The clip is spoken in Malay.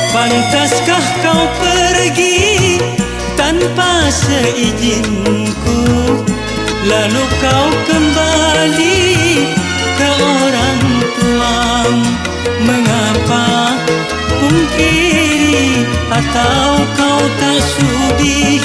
Pantaskah kau pergi tanpa seizinku, lalu kau kembali ke orang tuamu? Mengapa pungkiri atau kau tak sudi